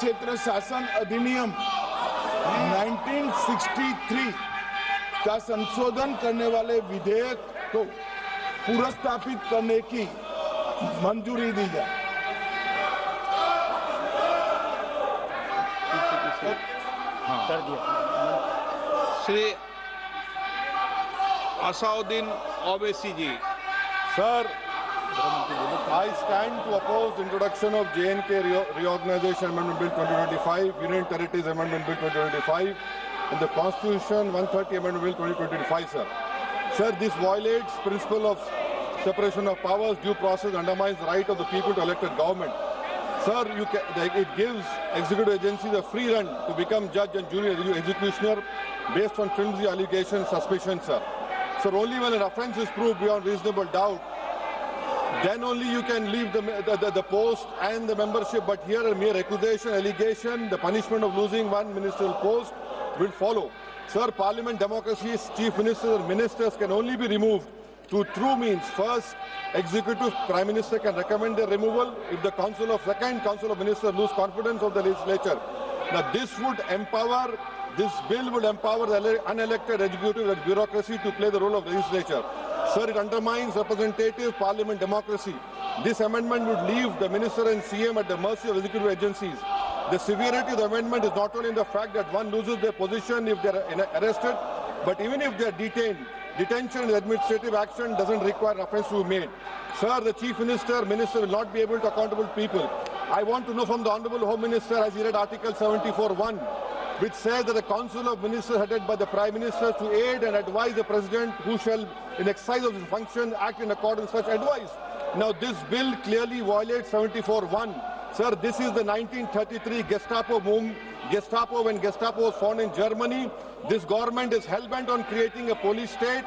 क्षेत्र शासन अधिनियम 1963 का संशोधन करने वाले विधेयक को पुनर्स्थापित करने की मंजूरी दी जाए। कर दिया। श्री असाउद्दीन ओवैसी जी। Sir, I stand to oppose the introduction of J&K Reorganization Amendment Bill 2025, Union Territories Amendment Bill 2025, and the Constitution 130 Amendment Bill 2025, sir. Sir, this violates principle of separation of powers, due process, undermines the right of the people to elected government. Sir, it gives executive agencies a free run to become judge and jury executioner based on flimsy allegations, suspicions, sir. Sir, only when an offence is proved beyond reasonable doubt, then only you can leave the post and the membership. But here a mere accusation, allegation, the punishment of losing one ministerial post will follow. Sir, Parliament democracy's chief ministers and ministers can only be removed through true means. First, executive prime minister can recommend their removal if the second council of ministers lose confidence of the legislature. Now this bill would empower the unelected executive and bureaucracy to play the role of legislature. Sir, it undermines representative parliament democracy. This amendment would leave the minister and CM at the mercy of executive agencies. The severity of the amendment is not only in the fact that one loses their position if they are arrested, but even if they are detained. Detention and administrative action doesn't require offence to be made. Sir, the chief minister will not be able to accountable people. I want to know from the Honourable Home Minister, as he read Article 74(1), which says that the Council of Ministers headed by the Prime Minister to aid and advise the President who shall, in exercise of his function, act in accordance with such advice. Now, this bill clearly violates 74(1). Sir, this is the 1933 Gestapo when Gestapo was found in Germany. This government is hell-bent on creating a police state.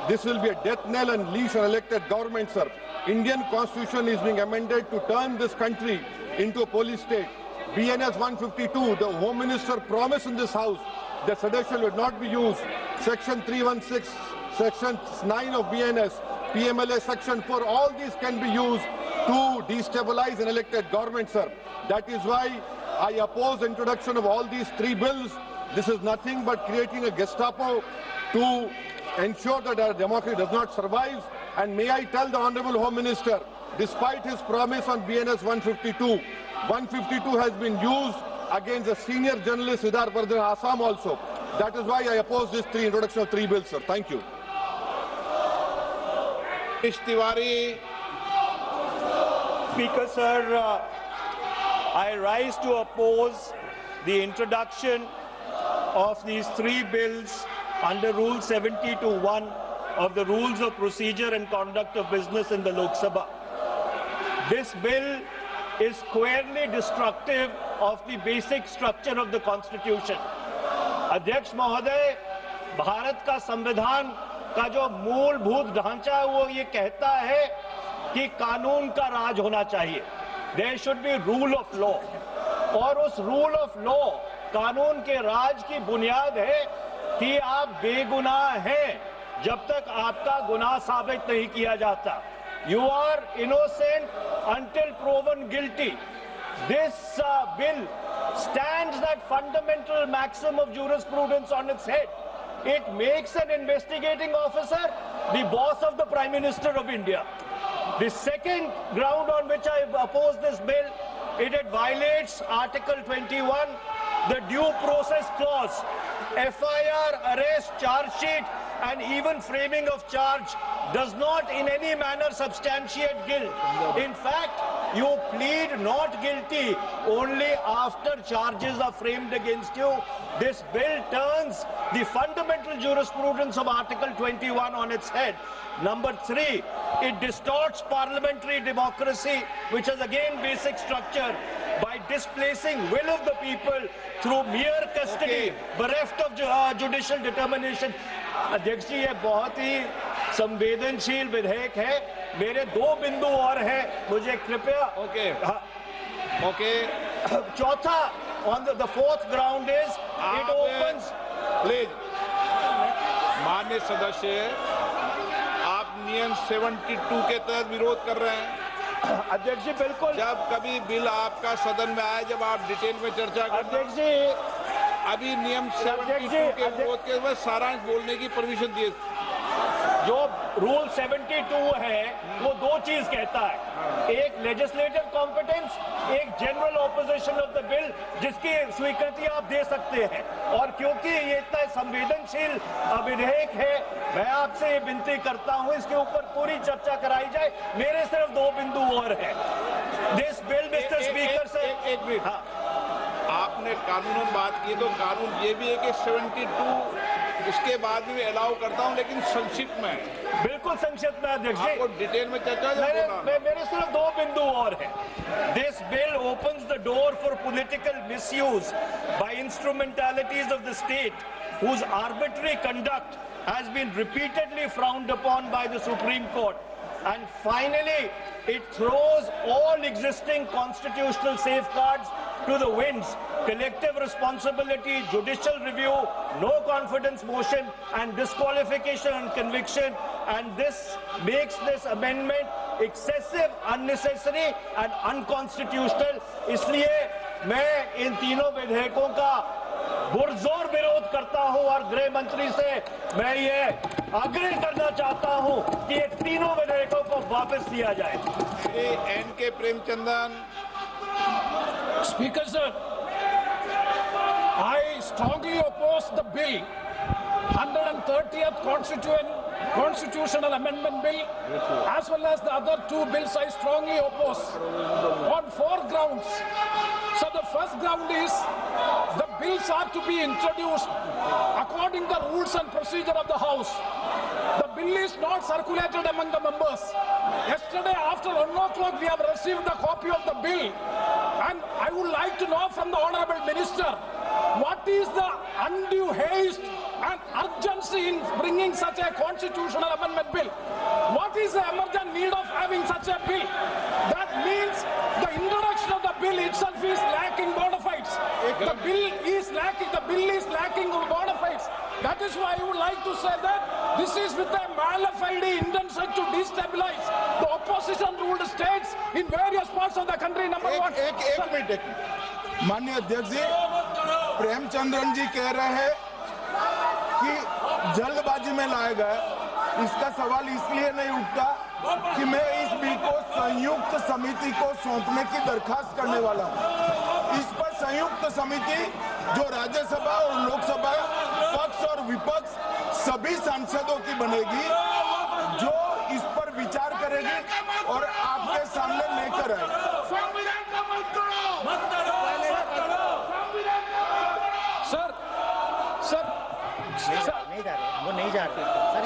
This will be a death knell and leash on elected government, sir. Indian Constitution is being amended to turn this country into a police state. BNS 152, the Home Minister promised in this House that sedition would not be used. Section 316, Section 9 of BNS, PMLA Section 4, all these can be used to destabilize an elected government, sir. That is why I oppose the introduction of all these three bills. This is nothing but creating a Gestapo to ensure that our democracy does not survive. And may I tell the Honourable Home Minister, despite his promise on BNS 152, 152 has been used against a senior journalist, Siddharth Vardhan, Assam also. That is why I oppose this introduction of three bills, sir. Thank you. Tiwari. Speaker, sir, I rise to oppose the introduction of these three bills under Rule 70(1) of the Rules of Procedure and Conduct of Business in the Lok Sabha. This bill is squarely destructive of the basic structure of the Constitution. अध्यक्ष महोदय, भारत का संविधान का जो मूलभूत ढांचा है वो ये कहता है कि कानून का राज होना चाहिए. There should be rule of law. और उस rule of law, कानून के राज की बुनियाद है कि आप बेगुनाह हैं जब तक आपका गुनाह साबित नहीं किया जाता. You are innocent until proven guilty. This bill stands that fundamental maxim of jurisprudence on its head. It makes an investigating officer the boss of the Prime Minister of India. The second ground on which I oppose this bill, it violates Article 21, the due process clause. FIR, arrest, charge sheet, and even framing of charge does not in any manner substantiate guilt. In fact, you plead not guilty only after charges are framed against you. This bill turns the fundamental jurisprudence of Article 21 on its head. Number three, it distorts parliamentary democracy, which is again basic structure, by displacing will of the people through mere custody, bereft of judicial determination. अध्यक्ष जी, ये बहुत ही संवेदनशील विधेयक है. मेरे दो बिंदु और हैं, मुझे कृपया. ओके. चौथा, on the fourth ground is it opens. Please माननीय सदस्य, आप नियम 72 के तहत विरोध कर रहे हैं. अध्यक्ष जी बिल्कुल, जब कभी बिल आपका सदन में आए, जब आप डिटेल में चर्चा करना, अध्यक्ष जी अभी नियम 72 के विरोध के बाद सारांश बोलने की परमिशन दिए। जो रूल 72 है वो दो चीज कहता है, एक लेजिस्लेटिव कॉम्पिटेंस, एक general opposition of the bill, जिसकी स्वीकृति आप दे सकते हैं। और क्योंकि ये इतना संवेदनशील विधेयक है, मैं आपसे ये विनती करता हूं इसके ऊपर पूरी चर्चा कराई जाए। मेरे सिर्फ दो बिंदु और हैं। This bill mister speaker sir, एक मिनट, आपने कानूनन बात की, तो कानून ये भी है कि 72 उसके बाद भी अलाउ करता हूं, लेकिन संक्षिप्त में, बिल्कुल संक्षिप्त में अध्यक्ष जी, आपको डिटेल में चर्चा मेरे सिर्फ दो बिंदु और हैं। This bill opens the door for political misuse by instrumentalities of the state whose arbitrary conduct has been repeatedly frowned upon by the Supreme Court. And finally, it throws all existing constitutional safeguards to the winds. Collective responsibility, judicial review, no confidence motion, and disqualification and conviction. And this makes this amendment excessive, unnecessary, and unconstitutional. इसलिए मैं इन तीनों विधेयकों का पुरजोर विरोध करता हूं और गृह मंत्री से मैं ये आग्रह करना चाहता हूं कि ये तीनों विधेयकों को वापस लिया जाए। Shri N.K. Premachandran. Speaker sir, I strongly oppose the bill, 130th Constitutional Amendment Bill, as well as the other two bills I strongly oppose on 4 grounds. So the first ground is the bills are to be introduced according to the rules and procedure of the House. The bill is not circulated among the members. Yesterday after 1 o'clock we have received the copy of the bill, and I would like to know from the Honourable Minister, what is the undue haste and urgency in bringing such a constitutional amendment bill? What is the emergent need of having such a bill? That means the introduction of the bill itself is lacking bona fides. The bill is lacking bona fides. That is why I would like to say that this is with a mala fide intention to destabilize the opposition ruled states in various parts of the country. Number one. एक minute माननीय अध्यक्ष जी, प्रेमचंद्रन जी कह रहे हैं कि जल्दबाजी में लाया गया। इसका सवाल इसलिए नहीं उठता कि मैं इस बिल को संयुक्त समिति को सौंपने की दरखास्त करने वाला हूं। इस पर संयुक्त समिति जो राज्यसभा और लोकसभा पक्ष और विपक्ष सभी सांसदों की बनेगी, जो इस पर विचार करेगी और आपके सामने लेकर आएगी।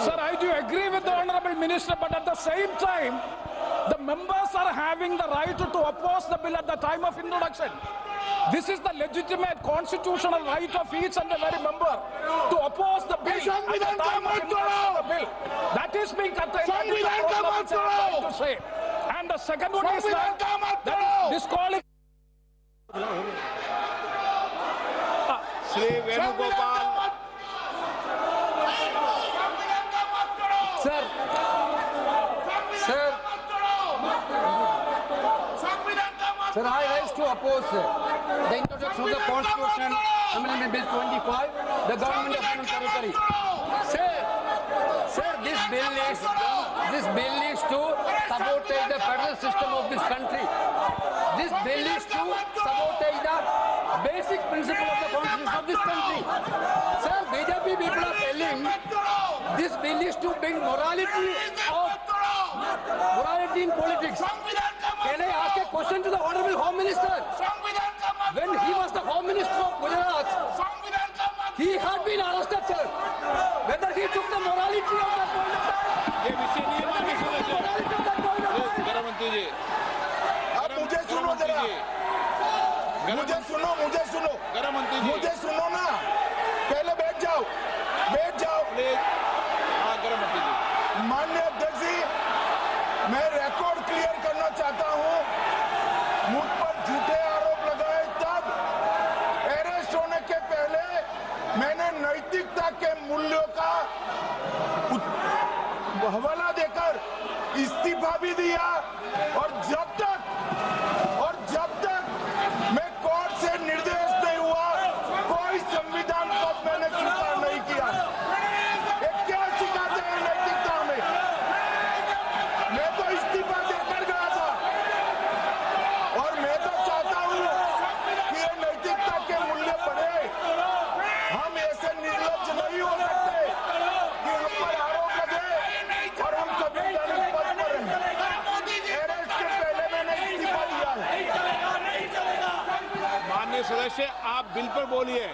Sir, I do agree with the Honourable Minister, but at the same time, the members are having the right to oppose the bill at the time of introduction. This is the legitimate constitutional right of each and every member to oppose the bill at the time of introduction of the bill. That is being contained to say. And the second one is that disqualification. Shri Venugopal. Sir, I rise to oppose the introduction of the Constitution Amendment Bill 25, the Government of Union Territory. Sir, this bill is to sabotage the federal system of this country. This bill is to sabotage the basic principle of the constitution of this country. Sir, BJP people are telling this bill is to bring morality in politics. Can I ask a question to the Honourable Home Minister? When he was the Home Minister of Gujarat, he had been arrested, sir. Whether he took the morality of that point of time, ये विषय नहीं है, गृहमंत्री जी। अब मुझे सुनो जरा, मुझे सुनो, गृहमंत्री जी, मुझे सुनो ना, पहले बैठ जाओ। प्लीज। हाँ, गृहमंत्री जी। माननीय अध्यक्ष जी, मैं रिकॉर्ड क्लियर करना चाहता हूं। मुझ पर झूठे आरोप लगाए तब अरेस्ट होने के पहले मैंने नैतिकता के मूल्यों का हवाला देकर इस्तीफा भी दिया और जब तक मैं कोर्ट से निर्देश नहीं हुआ कोई संविधान पद मैंने स्वीकार नहीं किया। ये क्या सिखाते हैं नैतिकता में? मैं तो इस्तीफा देकर गया था और मैं तो चाहता हूं कि ये नैतिकता के मूल्य बढ़े। हम ऐसे निर्लज्ज नहीं हो सकते कि हम पर आरोप लगे और हम संवैधानिक पद पर रहें। अरेस्ट के पहले मैंने इस्तीफा दिया है। माननीय सदस्य, आप बिल पर बोलिए।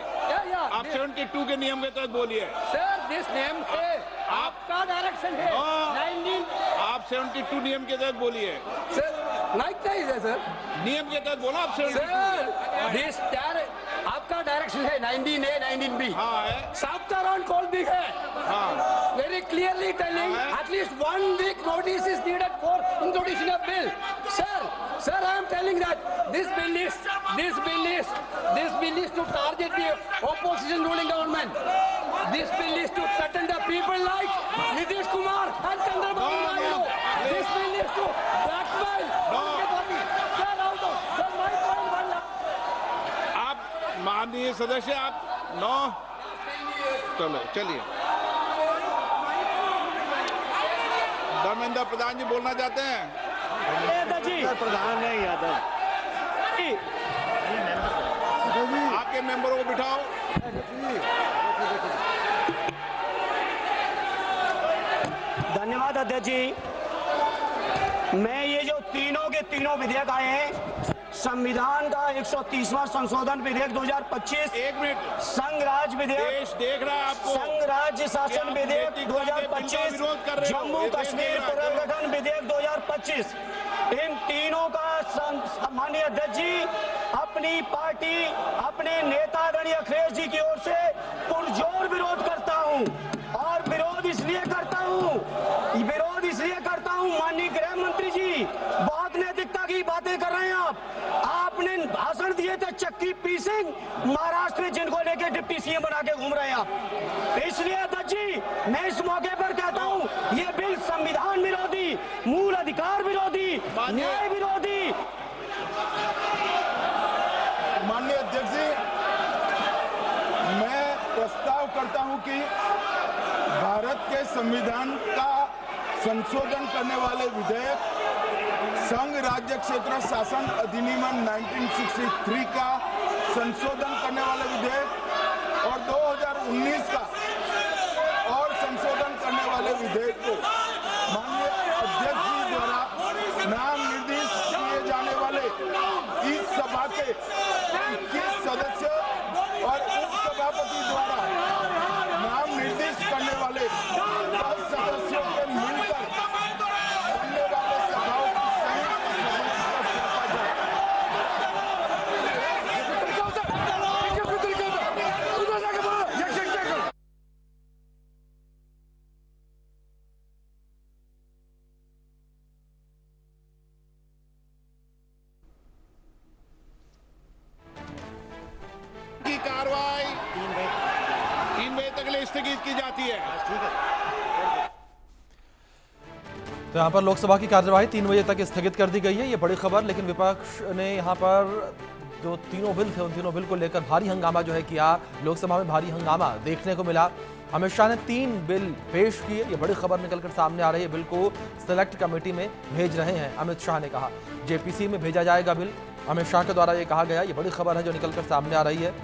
आप 72 के नियम के तहत बोलिए। सर, दिस नेम है, आपका डायरेक्शन है। 19 आप 72 नियम के तहत बोलिए। सर, लाइक है सर, नियम के तहत बोला आप 72। सर दिस आपका डायरेक्शन है 19A 19B। हाँ है। Southern call भी है। हाँ। Very clearly telling at least 1 week notice is needed for introduction of bill. Sir, I am telling that this bill is to target the opposition ruling government. This bill is to threaten the people like Nitish Kumar and Chandrababu Naidu. This bill is to blackmail. Sir, out of sir, my point. आप माननीय सदस्य, आप 9 चलिए। धर्मेंद्र प्रधान जी बोलना चाहते हैं? प्रधान नहीं यादव। आपके मेंबरों को बिठाओ। धन्यवाद अध्यक्ष जी। मैं ये जो तीनों के तीनों विधेयक आए हैं, संविधान का 130वां संशोधन विधेयक 2025, 1 मिनट, संघ राज्य विधेयक, देश देख रहा है आपको। संघ राज्य शासन विधेयक 2025, जम्मू कश्मीर पुनर्गठन विधेयक 2025, इन तीनों का माननीय अध्यक्ष जी अपनी पार्टी, अपने नेता आदरणीय अखिलेश जी की ओर से पुरजोर विरोध करता हूं। और विरोध इसलिए करता हूं माननीय गृह मंत्री जी, बहुत नैतिकता की बातें कर रहे हैं आप। आपने भाषण दिए थे चक्की पी सिंह महाराष्ट्र में, जिनको लेके डिप्टी सीएम बना के घूम रहे हैं आप। इसलिए अध्यक्ष जी मैं इस मौके पर कहता हूं, ये बिल संविधान विरोधी, मूल अधिकार विरोधी, न्याय विरोधी। माननीय अध्यक्ष जी, मैं प्रस्ताव करता हूं कि भारत के संविधान का संशोधन करने वाले विधेयक, संघ राज्य क्षेत्र शासन अधिनियम 1963 का संशोधन करने वाले विधेयक और 2019 का और संशोधन करने वाले विधेयक को माननीय अध्यक्ष जी द्वारा नाम निर्देशित किए जाने वाले इस सभा के 21 सदस्य और उप सभापति द्वारा नाम निर्देशित करने वाले 10 सदस्यों के मिलकर बनने वाले सभाओं की संयुक्त की कार्रवाई 3 बजे तक के लिए स्थगित की जाती है। तो यहाँ पर लोकसभा की कार्यवाही 3 बजे तक स्थगित कर दी गई है। ये बड़ी खबर, लेकिन विपक्ष ने यहाँ पर जो तीनों बिल थे उन तीनों बिल को लेकर भारी हंगामा जो है किया। लोकसभा में भारी हंगामा देखने को मिला। अमित शाह ने 3 बिल पेश किए। ये बड़ी खबर निकलकर सामने आ रही है। बिल को सिलेक्ट कमेटी में भेज रहे हैं अमित शाह ने कहा। जेपीसी में भेजा जाएगा बिल, अमित शाह के द्वारा ये कहा गया। ये बड़ी खबर है जो निकलकर सामने आ रही है।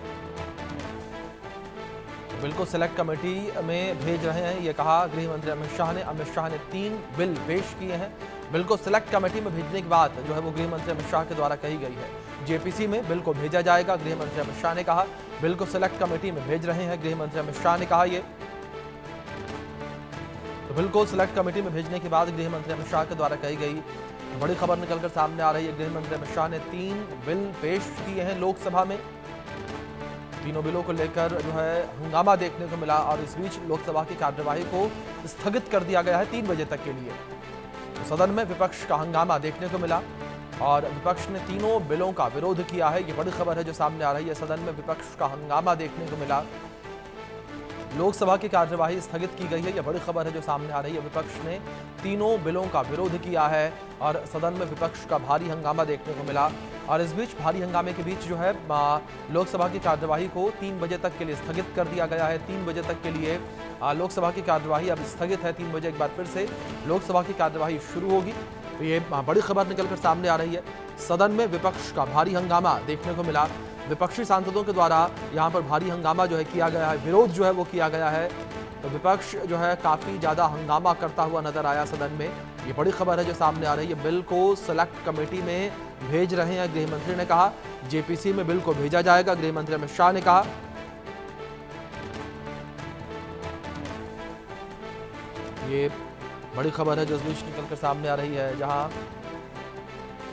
बिल को सिलेक्ट कमेटी में भेज रहे हैं, ये कहा गृह मंत्री अमित शाह ने। अमित शाह ने 3 बिल पेश किए हैं। बिल को सिलेक्ट कमेटी में भेजने की बात जो है वो गृह मंत्री अमित शाह के द्वारा कही गई है। जेपीसी में बिल को भेजा जाएगा, गृह मंत्री अमित शाह ने कहा। बिल को सिलेक्ट कमेटी में भेज रहे हैं, गृह मंत्री अमित शाह ने कहा। ये तो बिल को सिलेक्ट कमेटी में भेजने के बाद गृह मंत्री अमित शाह के द्वारा कही गई बड़ी खबर निकलकर सामने आ रही है। गृह मंत्री अमित शाह ने 3 बिल पेश किए हैं लोकसभा में। तीनों बिलों को लेकर जो है हंगामा देखने को मिला और इस बीच लोकसभा की कार्यवाही को स्थगित कर दिया गया है 3 बजे तक के लिए। तो सदन में विपक्ष का हंगामा देखने को मिला और विपक्ष ने तीनों बिलों का विरोध किया है। ये बड़ी खबर है जो सामने आ रही है। सदन में विपक्ष का हंगामा देखने को मिला। लोकसभा की कार्यवाही स्थगित की गई है। यह बड़ी खबर है जो सामने आ रही है। विपक्ष ने तीनों बिलों का विरोध किया है और सदन में विपक्ष का भारी हंगामा देखने को मिला। और इस बीच भारी हंगामे के बीच जो है लोकसभा की कार्यवाही को 3 बजे तक के लिए स्थगित कर दिया गया है। 3 बजे तक के लिए लोकसभा की कार्यवाही अब स्थगित है। 3 बजे एक बार फिर से लोकसभा की कार्यवाही शुरू होगी। ये बड़ी खबर निकलकर सामने आ रही है। सदन में विपक्ष का भारी हंगामा देखने को मिला। विपक्षी सांसदों के द्वारा यहाँ पर भारी हंगामा जो है किया गया है, विरोध जो है वो किया गया है। तो विपक्ष जो है काफ़ी ज़्यादा हंगामा करता हुआ नजर आया सदन में। ये बड़ी खबर है जो सामने आ रही है। बिल को सेलेक्ट कमेटी में भेज रहे हैं, गृह मंत्री ने कहा। जेपीसी में बिल को भेजा जाएगा, गृह मंत्री अमित शाह ने कहा। ये बड़ी खबर है जो इस बीच निकलकर सामने आ रही है, जहां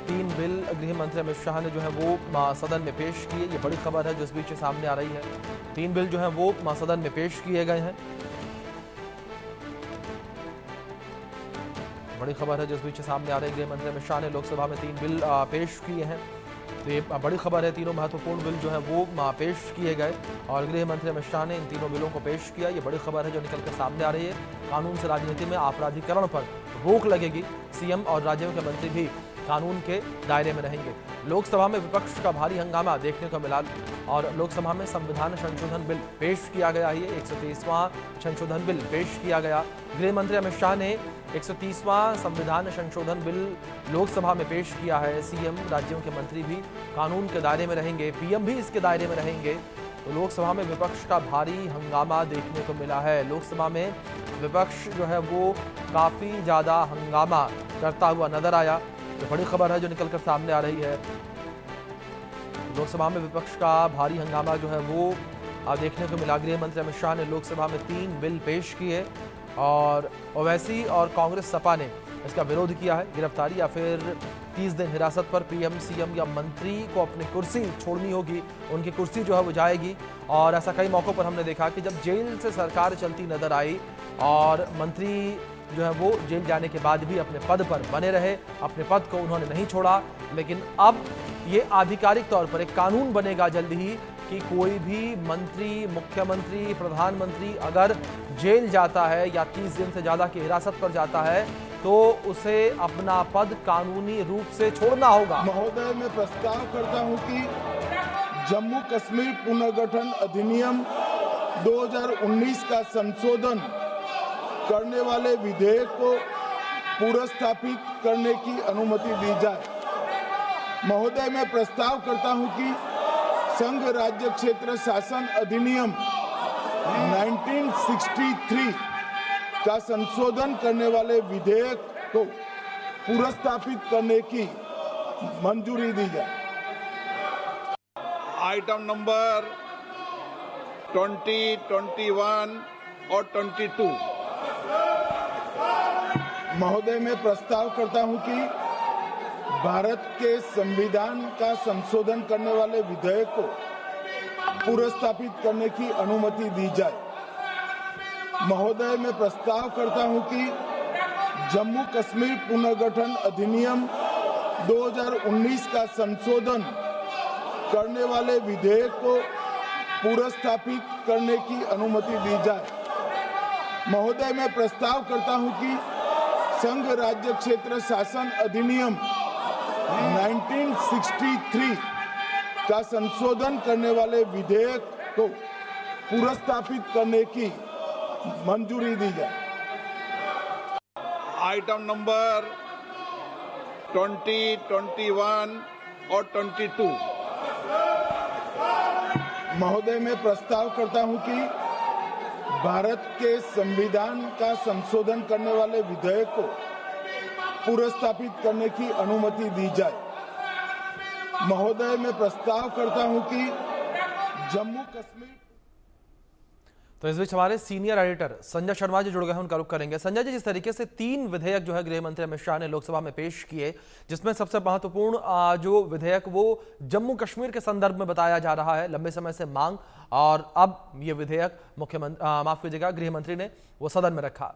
3 बिल गृह मंत्री अमित शाह ने जो है वो सदन में पेश किए। ये बड़ी खबर है जो इस बीच सामने आ रही है। 3 बिल जो है वो सदन में पेश किए गए हैं। बड़ी खबर है जो इस बीच सामने आ रही है। गृह मंत्री अमित शाह ने लोकसभा में 3 बिल पेश किए हैं। तो ये बड़ी खबर है। तीनों महत्वपूर्ण बिल जो है वो पेश किए गए और गृह मंत्री अमित शाह ने इन तीनों बिलों को पेश किया। ये बड़ी खबर है जो निकलकर सामने आ रही है। कानून से राजनीति में आपराधिकरण पर रोक लगेगी। सीएम और राज्यों के मंत्री भी कानून के दायरे में रहेंगे। लोकसभा में विपक्ष का भारी हंगामा देखने को मिला और लोकसभा में संविधान संशोधन बिल पेश किया गया है। 130वां संशोधन बिल पेश किया गया। गृह मंत्री अमित शाह ने 130वां संविधान संशोधन बिल लोकसभा में पेश किया है। सीएम, राज्यों के मंत्री भी कानून के दायरे में रहेंगे, पीएम भी इसके दायरे में रहेंगे। तो लोकसभा में विपक्ष का भारी हंगामा देखने को मिला है। लोकसभा में विपक्ष जो है वो काफ़ी ज़्यादा हंगामा करता हुआ नजर आया। तो बड़ी खबर है जो निकलकर सामने आ रही है। लोकसभा में विपक्ष का भारी हंगामा जो है वो देखने को मिला। गृह मंत्री अमित शाह ने लोकसभा में 3 बिल पेश किए और ओवैसी और कांग्रेस सपा ने इसका विरोध किया है। गिरफ्तारी या फिर 30 दिन हिरासत पर पीएम, सीएम या मंत्री को अपनी कुर्सी छोड़नी होगी, उनकी कुर्सी जो है वो जाएगी। और ऐसा कई मौक़ों पर हमने देखा कि जब जेल से सरकार चलती नजर आई और मंत्री जो है वो जेल जाने के बाद भी अपने पद पर बने रहे, अपने पद को उन्होंने नहीं छोड़ा। लेकिन अब ये आधिकारिक तौर पर एक कानून बनेगा जल्द ही कि कोई भी मंत्री, मुख्यमंत्री, प्रधानमंत्री अगर जेल जाता है या 30 दिन से ज़्यादा की हिरासत पर जाता है तो उसे अपना पद कानूनी रूप से छोड़ना होगा। महोदय, मैं प्रस्ताव करता हूं कि जम्मू कश्मीर पुनर्गठन अधिनियम 2019 का संशोधन करने वाले विधेयक को पुनर्स्थापित करने की अनुमति दी जाए। महोदय, मैं प्रस्ताव करता हूं कि संघ राज्य क्षेत्र शासन अधिनियम 1963 का संशोधन करने वाले विधेयक को पुनर्स्थापित करने की मंजूरी दी जाए। आइटम नंबर 20, 21 और 22। महोदय, मैं प्रस्ताव करता हूं कि भारत के संविधान का संशोधन करने वाले विधेयक को पुनर्स्थापित करने की अनुमति दी जाए। महोदय, मैं प्रस्ताव करता हूं कि जम्मू कश्मीर पुनर्गठन अधिनियम 2019 का संशोधन करने वाले विधेयक को पुनर्स्थापित करने की अनुमति दी जाए। महोदय, मैं प्रस्ताव करता हूं कि संघ राज्य क्षेत्र शासन अधिनियम 1963 का संशोधन करने वाले विधेयक को पुनर्स्थापित करने की मंजूरी दी जाए। आइटम नंबर 20, 21 और 22। महोदय, मैं प्रस्ताव करता हूं कि भारत के संविधान का संशोधन करने वाले विधेयक को पुनर्स्थापित करने की अनुमति दी जाए। महोदय, मैं प्रस्ताव करता हूं कि जम्मू कश्मीर। तो इस बीच हमारे सीनियर एडिटर संजय शर्मा जी जुड़ गए हैं, उनका रुख करेंगे। संजय जी, जिस तरीके से 3 विधेयक जो है गृह मंत्री अमित शाह ने लोकसभा में पेश किए, जिसमें सबसे महत्वपूर्ण जो विधेयक वो जम्मू कश्मीर के संदर्भ में बताया जा रहा है, लंबे समय से मांग, और अब ये विधेयक माफ कीजिएगा गृह मंत्री ने वो सदन में रखा।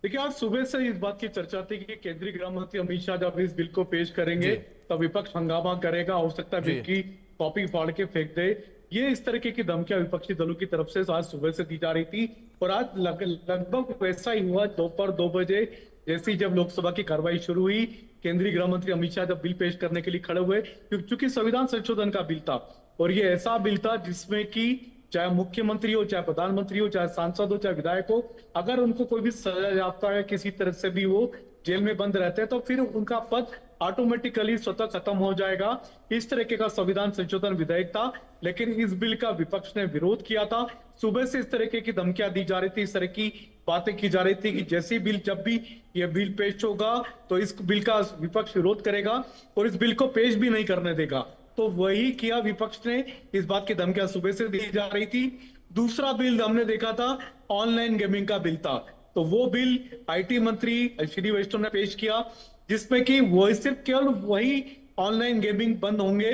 देखिए, आज सुबह से इस बात की चर्चा थी कि केंद्रीय गृह मंत्री अमित शाह जब इस बिल को पेश करेंगे तब विपक्ष हंगामा करेगा, हो सकता है बिल की कॉपी फाड़ के फेंक दे। ये इस तरीके की धमकियां विपक्षी दलों की तरफ से आज सुबह से दी जा रही थी और आज लगभग वैसा ही हुआ दोपहर 2 बजे जैसे ही जब लोकसभा की कार्रवाई शुरू हुई। केंद्रीय गृह मंत्री अमित शाह जब बिल पेश करने के लिए खड़े हुए, क्योंकि संविधान संशोधन का बिल था और ये ऐसा बिल था जिसमें कि चाहे मुख्यमंत्री हो, चाहे प्रधानमंत्री हो, चाहे सांसद हो, चाहे विधायक हो, अगर उनको कोई भी सजा जाता है किसी तरह से भी वो जेल में बंद रहते हैं तो फिर उनका पद ऑटोमेटिकली स्वतः खत्म हो जाएगा। इस तरीके का संविधान संशोधन विधेयक था, लेकिन इस बिल का विपक्ष ने विरोध किया था। सुबह से इस तरीके की धमकियां दी जा रही थी, इस तरह की बातें की जा रही थी कि जैसे बिल जब भी ये बिल पेश होगा तो इस बिल का विपक्ष विरोध करेगा और इस बिल को पेश भी नहीं करने देगा। तो वही किया विपक्ष ने, इस बात की धमकियां सुबह से दी जा रही थी। दूसरा बिल हमने देखा था ऑनलाइन गेमिंग का बिल था, तो वो बिल आईटी मंत्री श्री वैष्णव ने पेश किया जिसमें कि वो सिर्फ केवल वही ऑनलाइन गेमिंग बंद होंगे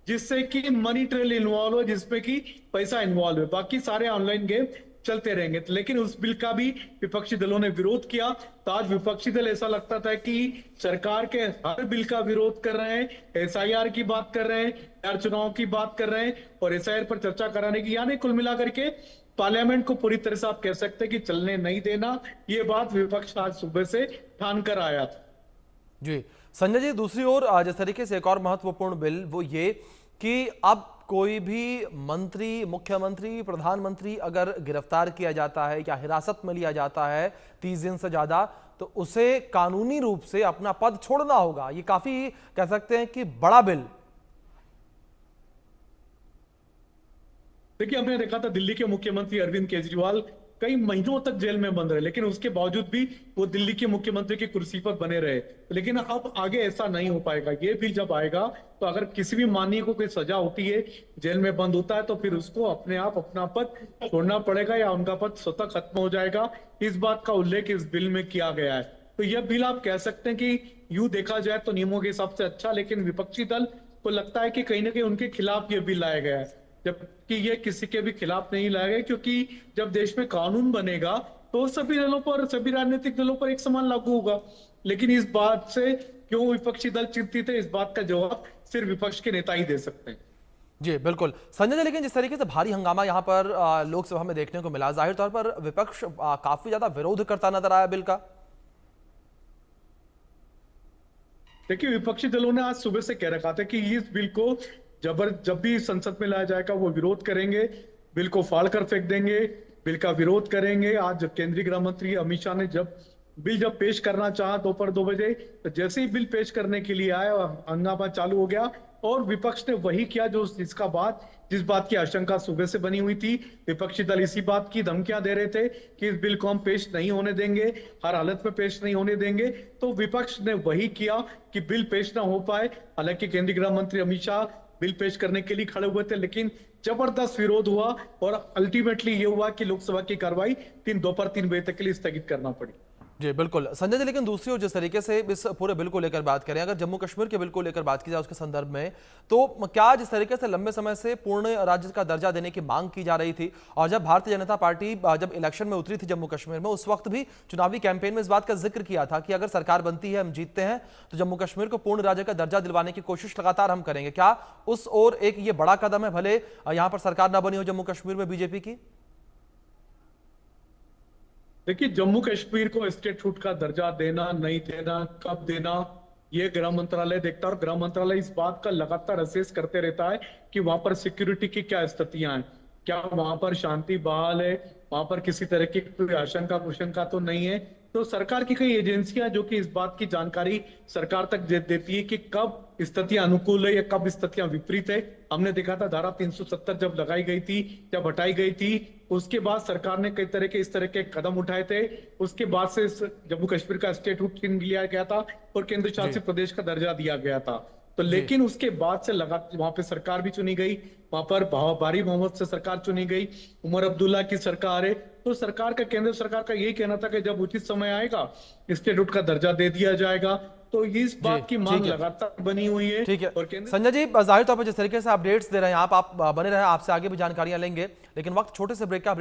जिससे कि मनी ट्रेल इन्वॉल्व हो, जिसमें कि पैसा इन्वॉल्व है, बाकी सारे ऑनलाइन गेम चलते रहेंगे। लेकिन उस बिल का भी विपक्षी दलों ने विरोध किया। तो आज विपक्षी दल ऐसा लगता था कि सरकार के हर बिल का विरोध कर रहे हैं, एसआईआर की बात कर रहे हैं, चुनाव की बात कर रहे हैं और एसआईआर पर चर्चा कराने की, यानी कुल मिलाकर के पार्लियामेंट को पूरी तरह से आप कह सकते हैं कि चलने नहीं देना, ये बात विपक्ष आज सुबह से ठान कर आया था। जी संजय जी, दूसरी ओर जिस तरीके से एक और महत्वपूर्ण बिल वो ये कि अब कोई भी मंत्री, मुख्यमंत्री, प्रधानमंत्री अगर गिरफ्तार किया जाता है या हिरासत में लिया जाता है 30 दिन से ज्यादा, तो उसे कानूनी रूप से अपना पद छोड़ना होगा। ये काफी कह सकते हैं कि बड़ा बिल। देखिए, हमने देखा था दिल्ली के मुख्यमंत्री अरविंद केजरीवाल कई महीनों तक जेल में बंद रहे, लेकिन उसके बावजूद भी वो दिल्ली के मुख्यमंत्री की कुर्सी पर बने रहे। लेकिन अब आगे ऐसा नहीं हो पाएगा। ये बिल जब आएगा तो अगर किसी भी माननीय को कोई सजा होती है, जेल में बंद होता है, तो फिर उसको अपने आप अपना पद छोड़ना पड़ेगा या उनका पद स्वतः खत्म हो जाएगा। इस बात का उल्लेख इस बिल में किया गया है। तो यह बिल आप कह सकते हैं कि यूं देखा जाए तो नियमों के हिसाब से अच्छा, लेकिन विपक्षी दल को लगता है कि कहीं ना कहीं उनके खिलाफ ये बिल लाया गया है, जबकि ये किसी के भी खिलाफ नहीं लाया गया। क्योंकि जब देश में कानून बनेगा तो सभी दलों पर, सभी राजनीतिक दलों पर एक समान लागू होगा। लेकिन इस बात से क्यों विपक्षी दल चिंतित है, इस बात का जवाब सिर्फ विपक्ष के नेता ही दे सकते हैं। जी बिल्कुल संजय जी, लेकिन जिस तरीके से भारी हंगामा यहाँ पर लोकसभा में देखने को मिला, जाहिर तौर पर विपक्ष काफी ज्यादा विरोध करता नजर आया बिल का। देखिए, विपक्षी दलों ने आज सुबह से कह रखा था कि इस बिल को जब भी संसद में लाया जाएगा वो विरोध करेंगे, बिल को फाड़ कर फेंक देंगे, बिल का विरोध करेंगे। आज केंद्रीय गृह मंत्री अमित शाह ने जब पेश करना चाहा दोपहर 2 बजे, तो जैसे ही बिल पेश करने के लिए आया हंगामा चालू हो गया और विपक्ष ने वही किया जिस बात की आशंका सुबह से बनी हुई थी। विपक्षी दल इसी बात की धमकियां दे रहे थे कि इस बिल को हम पेश नहीं होने देंगे, हर हालत में पेश नहीं होने देंगे। तो विपक्ष ने वही किया कि बिल पेश ना हो पाए। हालांकि केंद्रीय गृह मंत्री अमित शाह बिल पेश करने के लिए खड़े हुए थे, लेकिन जबरदस्त विरोध हुआ और अल्टीमेटली ये हुआ कि लोकसभा की कार्रवाई दोपहर 3 बजे तक के लिए स्थगित करना पड़ी। जी बिल्कुल संजय जी, लेकिन दूसरी ओर जिस तरीके से इस पूरे बिल को लेकर बात करें, अगर जम्मू कश्मीर के बिल को लेकर बात की जाए उसके संदर्भ में, तो क्या जिस तरीके से लंबे समय से पूर्ण राज्य का दर्जा देने की मांग की जा रही थी और जब भारतीय जनता पार्टी जब इलेक्शन में उतरी थी जम्मू कश्मीर में, उस वक्त भी चुनावी कैंपेन में इस बात का जिक्र किया था कि अगर सरकार बनती है, हम जीतते हैं, तो जम्मू कश्मीर को पूर्ण राज्य का दर्जा दिलवाने की कोशिश लगातार हम करेंगे। क्या उस ओर एक ये बड़ा कदम है, भले यहां पर सरकार ना बनी हो जम्मू कश्मीर में बीजेपी की? देखिए, जम्मू कश्मीर को स्टेटहुड का दर्जा देना, नहीं देना, कब देना, ये गृह मंत्रालय देखता है और गृह मंत्रालय इस बात का लगातार असेस करते रहता है कि वहां पर सिक्योरिटी की क्या स्थितियां हैं, क्या वहां पर शांति बहाल है, वहां पर किसी तरह की कोई आशंका कुशंका तो नहीं है। तो सरकार की कई एजेंसियां जो कि इस बात की जानकारी सरकार तक देती है कि कब स्थितियां अनुकूल है या कब स्थितियां विपरीत है। हमने देखा था धारा 370 जब लगाई गई थी, जब हटाई गई थी, उसके बाद सरकार ने कई तरह के इस तरह के कदम उठाए थे। उसके बाद से जम्मू कश्मीर का स्टेटहुड छीन लिया गया था और केंद्र शासित प्रदेश का दर्जा दिया गया था। तो लेकिन उसके बाद से लगातार वहां पे सरकार भी चुनी गई, वहां पर बारी मोहम्मद से सरकार चुनी गई, उमर अब्दुल्ला की सरकार है। तो सरकार का, केंद्र सरकार का यही कहना था कि जब उचित समय आएगा स्टेटहुड का दर्जा दे दिया जाएगा। तो इस बात की मांग लगातार बनी हुई है। ठीक है संजय जी, जाहिर तौर पर जिस तरीके से अपडेट्स दे रहे हैं आप बने रहे, आपसे आगे भी जानकारियां लेंगे, लेकिन वक्त छोटे से ब्रेक का